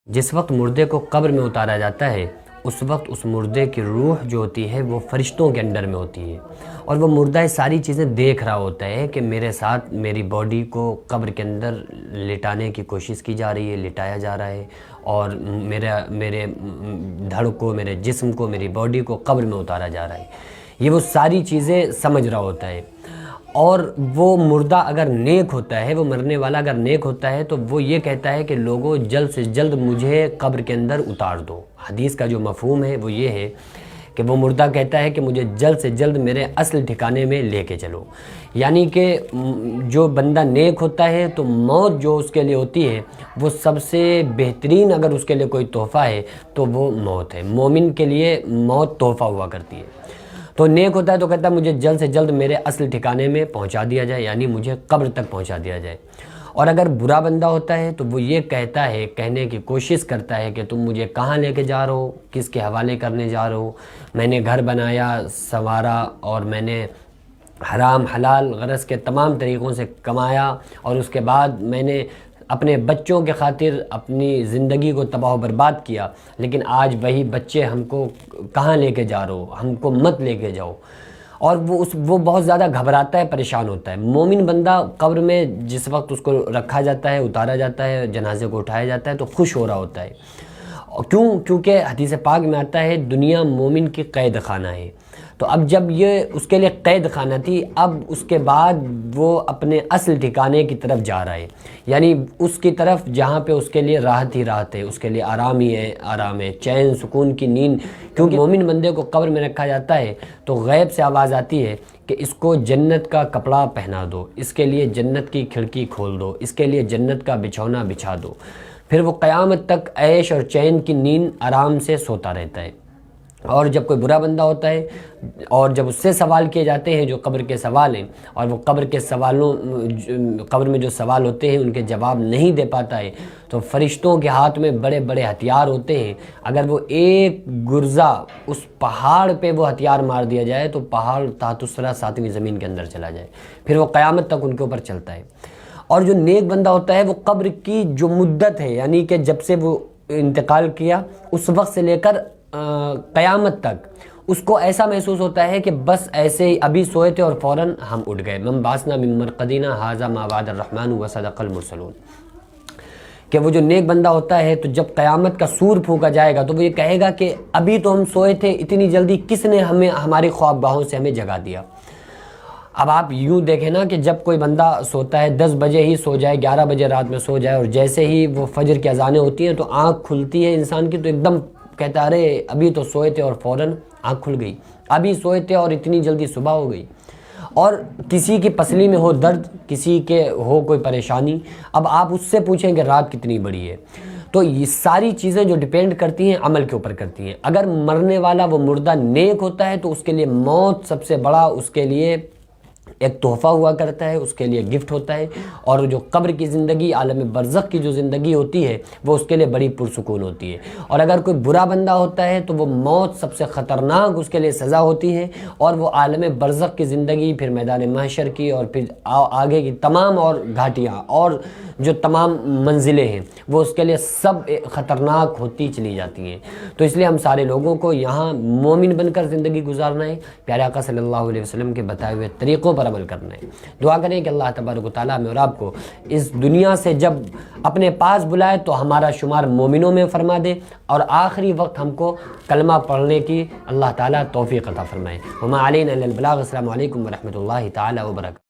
جس وقت مردے کو قبر میں اتارا جاتا ہے اس وقت اس مردے کی روح جو ہوتی ہے وہ فرشتوں کے انڈر میں ہوتی ہے، اور وہ مردہ ساری چیزیں دیکھ رہا ہوتا ہے کہ میرے ساتھ میری باڈی کو قبر کے اندر لٹانے کی کوشش کی جا رہی ہے، لٹایا جا رہا ہے، اور میرے دھڑ کو، میرے جسم کو، میری باڈی کو قبر میں اتارا جا رہا ہے۔ یہ وہ ساری چیزیں سمجھ رہا ہوتا ہے، اور وہ مردہ اگر نیک ہوتا ہے، وہ مرنے والا اگر نیک ہوتا ہے تو وہ یہ کہتا ہے کہ لوگوں جلد سے جلد مجھے قبر کے اندر اتار دو۔ حدیث کا جو مفہوم ہے وہ یہ ہے کہ وہ مردہ کہتا ہے کہ مجھے جلد سے جلد میرے اصل ٹھکانے میں لے کے چلو، یعنی کہ جو بندہ نیک ہوتا ہے تو موت جو اس کے لیے ہوتی ہے وہ سب سے بہترین، اگر اس کے لیے کوئی تحفہ ہے تو وہ موت ہے۔ مومن کے لیے موت تحفہ ہوا کرتی ہے۔ تو نیک ہوتا ہے تو کہتا ہے مجھے جلد سے جلد میرے اصل ٹھکانے میں پہنچا دیا جائے، یعنی مجھے قبر تک پہنچا دیا جائے۔ اور اگر برا بندہ ہوتا ہے تو وہ یہ کہتا ہے، کہنے کی کوشش کرتا ہے کہ تم مجھے کہاں لے کے جا رہے ہو، کس کے حوالے کرنے جا رہے ہو۔ میں نے گھر بنایا، سنوارا، اور میں نے حرام حلال غرض کے تمام طریقوں سے کمایا، اور اس کے بعد میں نے اپنے بچوں کے خاطر اپنی زندگی کو تباہ و برباد کیا، لیکن آج وہی بچے ہم کو کہاں لے کے جا رہے ہو، ہم کو مت لے کے جاؤ۔ اور وہ بہت زیادہ گھبراتا ہے، پریشان ہوتا ہے۔ مومن بندہ قبر میں جس وقت اس کو رکھا جاتا ہے، اتارا جاتا ہے، جنازے کو اٹھایا جاتا ہے تو خوش ہو رہا ہوتا ہے۔ کیونکہ حدیث پاک میں آتا ہے دنیا مومن کی قید خانہ ہے۔ تو اب جب یہ اس کے لیے قید خانہ تھی، اب اس کے بعد وہ اپنے اصل ٹھکانے کی طرف جا رہا ہے، یعنی اس کی طرف جہاں پہ اس کے لیے راحت ہی راحت ہے، اس کے لیے آرام ہی ہے، آرام ہے، چین سکون کی نیند۔ کیونکہ مومن بندے کو قبر میں رکھا جاتا ہے تو غیب سے آواز آتی ہے کہ اس کو جنت کا کپڑا پہنا دو، اس کے لیے جنت کی کھڑکی کھول دو، اس کے لیے جنت کا بچھونا بچھا دو۔ پھر وہ قیامت تک عیش اور چین کی نیند آرام سے سوتا رہتا ہے۔ اور جب کوئی برا بندہ ہوتا ہے اور جب اس سے سوال کیے جاتے ہیں جو قبر کے سوال ہیں، اور وہ قبر میں جو سوال ہوتے ہیں ان کے جواب نہیں دے پاتا ہے، تو فرشتوں کے ہاتھ میں بڑے بڑے ہتھیار ہوتے ہیں۔ اگر وہ ایک گرزہ اس پہاڑ پہ وہ ہتھیار مار دیا جائے تو پہاڑ تحت الثری ساتویں زمین کے اندر چلا جائے، پھر وہ قیامت تک ان کے اوپر چلتا ہے۔ اور جو نیک بندہ ہوتا ہے وہ قبر کی جو مدت ہے، یعنی کہ جب سے وہ انتقال کیا اس وقت سے لے کر قیامت تک اس کو ایسا محسوس ہوتا ہے کہ بس ایسے ہی ابھی سوئے تھے اور فوراً ہم اٹھ گئے۔ من باسنا من مرقدنا ھذا ما وعد الرحمن وصدق المرسلون۔ کہ وہ جو نیک بندہ ہوتا ہے تو جب قیامت کا سور پھونکا جائے گا تو وہ یہ کہے گا کہ ابھی تو ہم سوئے تھے، اتنی جلدی کس نے ہماری خوابگاہوں سے ہمیں جگا دیا۔ اب آپ یوں دیکھیں نا کہ جب کوئی بندہ سوتا ہے 10 بجے ہی سو جائے، 11 بجے رات میں سو جائے، اور جیسے ہی وہ فجر کی اذانیں ہوتی ہیں تو آنکھ کھلتی ہے انسان کی، تو ایک دم کہتا ہے ارے ابھی تو سوئے تھے اور فوراً آنکھ کھل گئی، ابھی سوئے تھے اور اتنی جلدی صبح ہو گئی۔ اور کسی کی پسلی میں ہو درد، کسی کے ہو کوئی پریشانی، اب آپ اس سے پوچھیں کہ رات کتنی بڑی ہے۔ تو یہ ساری چیزیں جو ڈیپینڈ کرتی ہیں عمل کے اوپر کرتی ہیں۔ اگر مرنے والا وہ مردہ نیک ہوتا ہے تو اس کے لیے موت سب سے بڑا اس کے لیے ایک تحفہ ہوا کرتا ہے، اس کے لیے گفٹ ہوتا ہے۔ اور جو قبر کی زندگی، عالم برزخ کی جو زندگی ہوتی ہے وہ اس کے لیے بڑی پرسکون ہوتی ہے۔ اور اگر کوئی برا بندہ ہوتا ہے تو وہ موت سب سے خطرناک اس کے لیے سزا ہوتی ہے، اور وہ عالم برزخ کی زندگی، پھر میدان محشر کی، اور پھر آگے کی تمام اور گھاٹیاں اور جو تمام منزلیں ہیں وہ اس کے لیے سب خطرناک ہوتی چلی جاتی ہیں۔ تو اس لیے ہم سارے لوگوں کو یہاں مومن بن کر زندگی گزارنا ہے، پیارے آقا صلی اللہ علیہ وسلم کے بتائے ہوئے طریقوں پر عمل کرنا ہے۔ دعا کریں کہ اللہ تبارک و تعالیٰ میں اور آپ کو اس دنیا سے جب اپنے پاس بلائے تو ہمارا شمار مومنوں میں فرما دے، اور آخری وقت ہم کو کلمہ پڑھنے کی اللہ تعالیٰ توفیق عطا فرمائے۔ وما علینا الا البلاغ۔ السلام علیکم ورحمۃ اللہ تعالیٰ وبرکاتہ۔